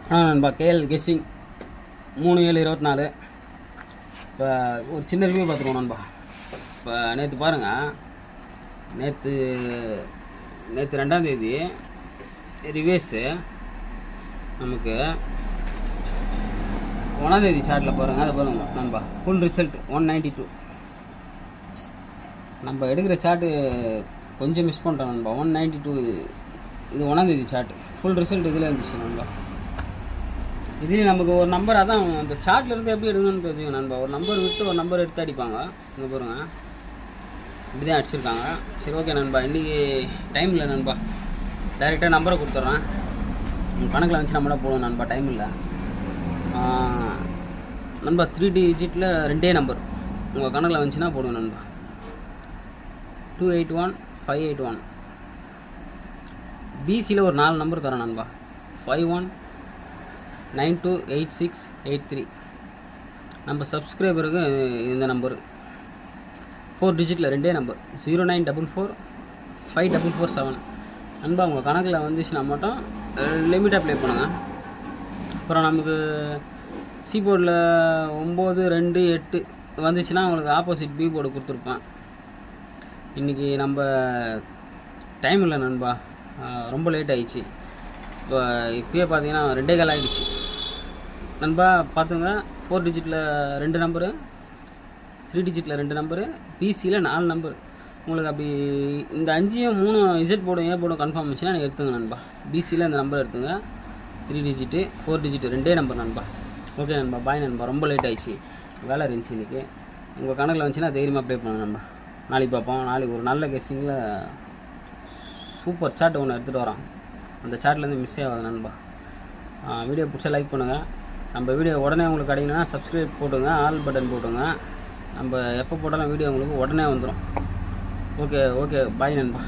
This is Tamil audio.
நண்பா கேஎல் கெஸ்ஸிங் 3724. இப்போ ஒரு சின்ன ரிவ்யூ பார்த்துருவோம் நண்பா. இப்போ நேற்று பாருங்கள், நேற்று 2ஆம் தேதி ரிவேஸு நமக்கு 1ஆம் தேதி சார்ட்டில் பாருங்கள். அதை பாருங்கள் நண்பா, ஃபுல் ரிசல்ட் 192. நம்ம எடுக்கிற சார்ட்டு கொஞ்சம் மிஸ் பண்ணுறோம் நண்பா. 192 இது 1ஆம் தேதி சார்ட்டு. ஃபுல் ரிசல்ட் இதில் இருந்துச்சு நண்பா. இதுலேயும் நமக்கு ஒரு நம்பர், அதான் அந்த சார்ட்லேருந்து எப்படி எடுக்கணும்னு தெரிஞ்சுங்க நண்பா. ஒரு நம்பர் விட்டு ஒரு நம்பர் எடுத்து அடிப்பாங்க. இங்கே பாருங்க, இப்படி தான் அடிச்சிருக்காங்க. சரி, ஓகே நண்பா, இன்றைக்கி டைம் இல்லை நண்பா. டைரெக்டாக நம்பரை கொடுத்துட்றேன். உங்கள் கணக்கில் வச்சு நம்மளா போடுவோம் நண்பா. டைம் இல்லை நண்பா. 3 டிஜிட்டில் 2 நம்பர் உங்கள் கணக்கில் வந்துச்சுன்னா போடுவோம் நண்பா. 281 581. பிசியில் ஒரு 4 நம்பர் தரேன் நண்பா. 51928683. நம்ம சப்ஸ்கிரைபருக்கு இந்த நம்பரு 4 டிஜிட்டில் 2 நம்பர் 0944 5447 நண்பா. உங்கள் கணக்கில் வந்துச்சுன்னா மட்டும் லிமிட்டாக ப்ளே பண்ணுங்கள். அப்புறம் நமக்கு சிபோர்டில் 928 வந்துச்சுன்னா உங்களுக்கு ஆப்போசிட் பி போர்டு கொடுத்துருப்பேன். இன்றைக்கி நம்ம டைம் இல்லை நண்பா, ரொம்ப லேட் ஆகிடுச்சு. இப்போ இப்போயே பார்த்தீங்கன்னா 2:15 ஆகிடுச்சு நண்பா. பார்த்துங்க, 4 டிஜிட்டில் 2 நம்பரு, 3 டிஜிட்டில் 2 நம்பரு, பிசியில் 4 நம்பர். உங்களுக்கு அப்படி இந்த 5யும் 3 இசட் போர்டும் ஏ போர்டும் கன்ஃபார்ம் ஆச்சுன்னா நீங்கள் எடுத்துங்க நண்பா. பிசியில் இந்த நம்பர் எடுத்துங்க. 3 டிஜிட்டு 4 டிஜிட்டு 2 நம்பர் நண்பா. ஓகே நண்பா, பாய் நண்பா. ரொம்ப லேட் ஆகிடுச்சு, வேலை இருந்துச்சு இன்றைக்கி. உங்கள் கணக்கில் வந்துச்சுன்னா தைரியமாக ப்ளே பண்ணுங்க நண்பா. நாளைக்கு பார்ப்போம். நாளைக்கு ஒரு நல்ல கெஸ்ஸிங்கில் சூப்பர் சார்ட் ஒன்று எடுத்துகிட்டு வரோம். அந்த சார்ட்லேருந்து மிஸ் ஆகாது நண்பா. வீடியோ பிடிச்சா லைக் பண்ணுங்கள். நம்ம வீடியோ உடனே உங்களுக்கு கிடைக்கணும்னா சப்ஸ்கிரைப் போட்டுங்க, ஆல் பட்டன் போட்டுங்க. நம்ம எப்போ போட்டாலும் வீடியோ உங்களுக்கு உடனே வந்துடும். ஓகே, பாய் நண்பா.